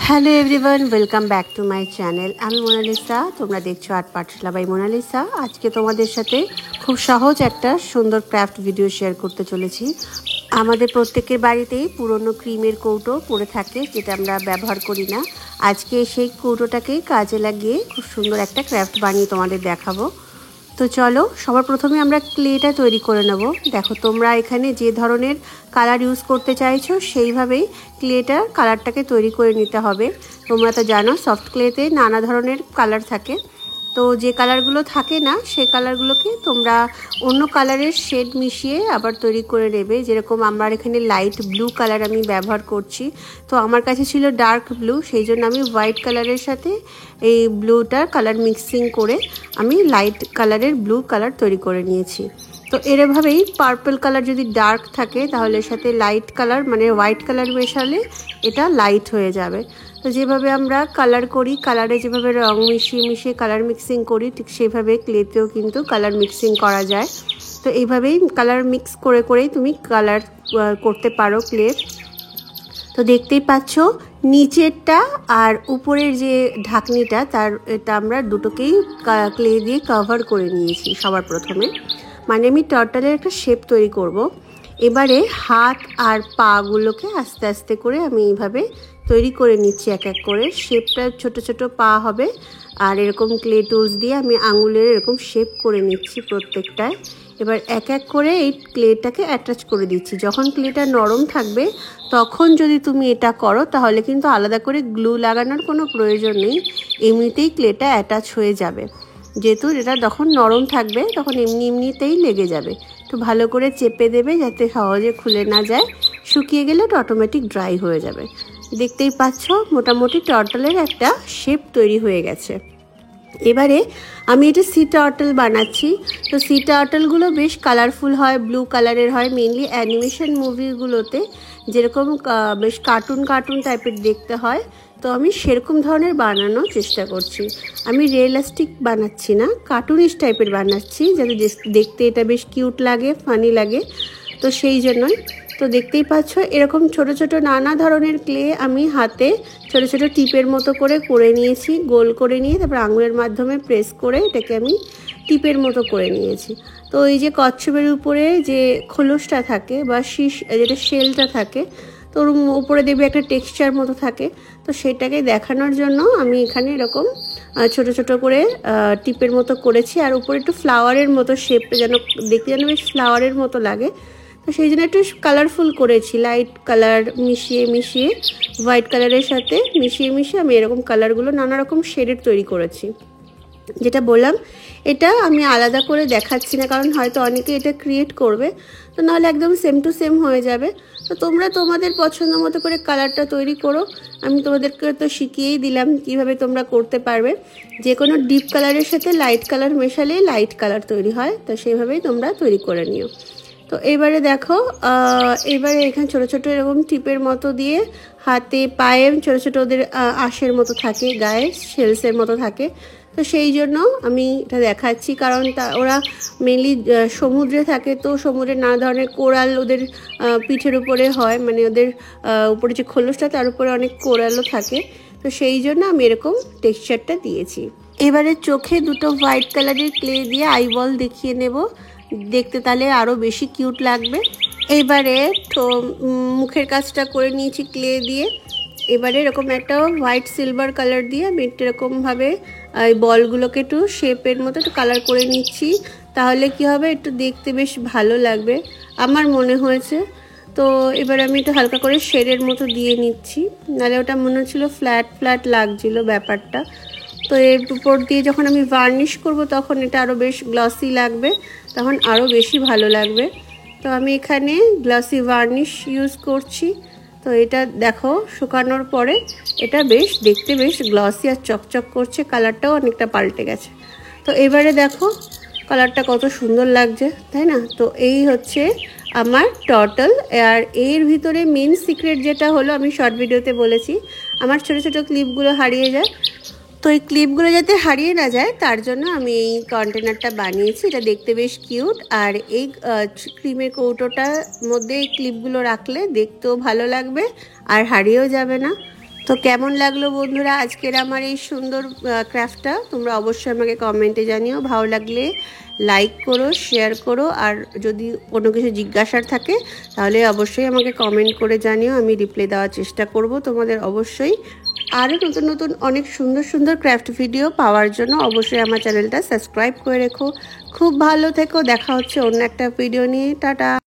Hello everyone, welcome back to my channel. আমি Mona Lisa, তোমরা দেখছো আর্ট পাঠশালা বাই মোনালিসা। আজকে তোমাদের সাথে খুব সহজ একটা সুন্দর ক্রাফট ভিডিও শেয়ার করতে চলেছি। আমাদের প্রত্যেকের বাড়িতেই পুরনো ক্রিমের কৌটো পড়ে থাকে, যেটা আমরা ব্যবহার করি না। আজকে সেই কৌটোটাকে কাজে লাগিয়ে খুব সুন্দর একটা ক্রাফট বানিয়ে তোমাদের দেখাবো। তো চলো, সবার প্রথমে আমরা ক্লেটা তৈরি করে নেব। দেখো, তোমরা এখানে যে ধরনের কালার ইউজ করতে চাইছো সেইভাবেই ক্লেটার কালারটাকে তৈরি করে নিতে হবে। তোমরা তো জানো সফট ক্লেতে নানা ধরনের কালার থাকে, তো যে কালারগুলো থাকে না সেই কালারগুলোকে তোমরা অন্য কালারের শেড মিশিয়ে আবার তৈরি করে নেবে। যেরকম আমার এখানে লাইট ব্লু কালার আমি ব্যবহার করছি, তো আমার কাছে ছিল ডার্ক ব্লু, সেই জন্য আমি হোয়াইট কালারের সাথে এই ব্লুটার কালার মিক্সিং করে আমি লাইট কালারের ব্লু কালার তৈরি করে নিয়েছি। তো এরভাবেই পার্পল কালার যদি ডার্ক থাকে তাহলে এর সাথে লাইট কালার মানে হোয়াইট কালার মেশালে এটা লাইট হয়ে যাবে। তো যেভাবে আমরা কালার করি, কালারে যেভাবে রং মিশিয়ে মিশিয়ে কালার মিক্সিং করি, ঠিক সেইভাবে ক্লেতেও কিন্তু কালার মিক্সিং করা যায়। তো এইভাবেই কালার মিক্স করে করেই তুমি কালার করতে পারো ক্লে। তো দেখতেই পাচ্ছ নিচেরটা আর উপরের যে ঢাকনিটা এটা আমরা দুটোকেই ক্লে দিয়ে কভার করে নিয়েছি সবার প্রথমে। মানে আমি টার্টলের একটা শেপ তৈরি করব। এবারে হাত আর পাগুলোকে আস্তে আস্তে করে আমি এইভাবে তৈরি করে নিচ্ছি এক এক করে। শেপটা ছোট ছোট পা হবে, আর এরকম ক্লে টুলস দিয়ে আমি আঙুলের এরকম শেপ করে নিচ্ছি প্রত্যেকটায়। এবার এক এক করে এই ক্লেটাকে অ্যাটাচ করে দিচ্ছি। যখন ক্লেটা নরম থাকবে তখন যদি তুমি এটা করো তাহলে কিন্তু আলাদা করে গ্লু লাগানোর কোনো প্রয়োজন নেই, এমনিতেই ক্লেটা অ্যাটাচ হয়ে যাবে। যেহেতু এটা যখন নরম থাকবে তখন এমনিতেই লেগে যাবে। তো ভালো করে চেপে দেবে যাতে সহজে খুলে না যায়। শুকিয়ে গেলে তো অটোমেটিক ড্রাই হয়ে যাবে। দেখতেই পাচ্ছ মোটামুটি টার্টলের একটা শেপ তৈরি হয়ে গেছে। এবারে আমি এটা সি টার্টল বানাচ্ছি। তো সি টার্টলগুলো বেশ কালারফুল হয়, ব্লু কালারের হয়। মেনলি অ্যানিমেশন মুভিগুলোতে যেরকম বেশ কার্টুন কার্টুন টাইপের দেখতে হয়, তো আমি সেরকম ধরনের বানানোর চেষ্টা করছি। আমি রিয়েলিস্টিক বানাচ্ছি না, কার্টুনিশ টাইপের বানাচ্ছি যাতে দেখতে এটা বেশ কিউট লাগে, ফানি লাগে। তো সেই জন্যই তো দেখতেই পাচ্ছ এরকম ছোট ছোট নানা ধরনের ক্লে আমি হাতে ছোট ছোট টিপের মতো করে নিয়েছি। গোল করে নিয়ে তারপর আঙুলের মাধ্যমে প্রেস করে এটাকে আমি টিপের মতো করে নিয়েছি। তো এই যে কচ্ছপের উপরে যে খোলসটা থাকে বা যেটা শেলটা থাকে, তো ওর উপরে দেখবে একটা টেক্সচার মতো থাকে, তো সেটাকে দেখানোর জন্য আমি এখানে এরকম ছোট ছোট করে টিপের মতো করেছি। আর উপরে একটু ফ্লাওয়ারের মতো শেপটা যেন দেখতে যেন বেশ ফ্লাওয়ারের মতো লাগে, তো সেই জন্য একটু কালারফুল করেছি। লাইট কালার মিশিয়ে মিশিয়ে হোয়াইট কালারের সাথে মিশিয়ে মিশিয়ে আমি এরকম কালারগুলো নানা রকম শেডের তৈরি করেছি। যেটা বললাম এটা আমি আলাদা করে দেখাচ্ছি না, কারণ হয়তো অনেকে এটা ক্রিয়েট করবে, তো নাহলে একদম সেম টু সেম হয়ে যাবে। তো তোমরা তোমাদের পছন্দ মতো করে কালারটা তৈরি করো। আমি তোমাদেরকে তো শিখিয়েই দিলাম কিভাবে তোমরা করতে পারবে। যে কোনো ডিপ কালারের সাথে লাইট কালার মেশালে লাইট কালার তৈরি হয়, তো সেইভাবেই তোমরা তৈরি করে নিও। তো এবারে দেখো, এবারে এখানে ছোট ছোট এরকম টিপের মতো দিয়ে হাতে পায়ে ছোট ছোট ওদের আঁশের মতো থাকে, গায়ে শেলসের মতো থাকে। তো সেই জন্য আমি এটা দেখাচ্ছি, কারণ ওরা মেনলি সমুদ্রে থাকে, তো সমুদ্রের নানা ধরনের কোরাল ওদের পিঠের উপরে হয়, মানে ওদের উপরে যে খোলসটা তার উপরে অনেক কোরালও থাকে। তো সেই জন্য আমি এরকম টেক্সচারটা দিয়েছি। এবারে চোখে দুটো হোয়াইট কালারের ক্লে দিয়ে আইবল দেখিয়ে নেব, দেখতে তাহলে আরও বেশি কিউট লাগবে। এবারে তো মুখের কাজটা করে নিয়েছি ক্লে দিয়ে। এবারে এরকম একটা হোয়াইট সিলভার কালার দিয়ে আমি এরকমভাবে এই বলগুলোকে একটু শেপের মতো একটু কালার করে নিচ্ছি, তাহলে কি হবে একটু দেখতে বেশ ভালো লাগবে আমার মনে হয়েছে। তো এবার আমি একটু হালকা করে শেডের মতো দিয়ে নিচ্ছি, নাহলে ওটা মনে হচ্ছিল ফ্ল্যাট ফ্ল্যাট লাগছিল ব্যাপারটা। তো এর উপর দিয়ে যখন আমি ভার্নিশ করব তখন এটা আরও বেশ গ্লসি লাগবে, তখন আরও বেশি ভালো লাগবে। তো আমি এখানে গ্লসি ভার্নিশ ইউজ করছি। তো এটা দেখো শুকানোর পরে এটা বেশ দেখতে বেশ গ্লসি আর চকচক করছে, কালারটাও অনেকটা পাল্টে গেছে। তো এবারে দেখো কালারটা কত সুন্দর লাগছে, তাই না? তো এই হচ্ছে আমার টার্টল। আর এর ভিতরে মেন সিক্রেট যেটা হলো, আমি শর্ট ভিডিওতে বলেছি আমার ছোট ছোট ক্লিপগুলো হারিয়ে যায়। তো এই ক্লিপগুলো যাতে হারিয়ে না যায় তার জন্য আমি এই কন্টেনারটা বানিয়েছি। এটা দেখতে বেশ কিউট, আর এই ক্রিমের কৌটোটার মধ্যে এই ক্লিপগুলো রাখলে দেখতেও ভালো লাগবে আর হারিয়েও যাবে না। তো কেমন লাগলো বন্ধুরা আজকের আমার এই সুন্দর ক্রাফটটা? তোমরা অবশ্যই আমাকে কমেন্টে জানিও। ভালো লাগলে লাইক করো, শেয়ার করো, আর যদি কোনো কিছু জিজ্ঞাসার থাকে তাহলে অবশ্যই আমাকে কমেন্ট করে জানিও, আমি রিপ্লাই দেওয়ার চেষ্টা করব তোমাদের অবশ্যই। আরও নতুন নতুন অনেক সুন্দর সুন্দর ক্রাফট ভিডিও পাওয়ার জন্য অবশ্যই আমার চ্যানেলটা সাবস্ক্রাইব করে রেখো। খুব ভালো থেকো, দেখা হচ্ছে অন্য একটা ভিডিও নিয়ে। টাটা।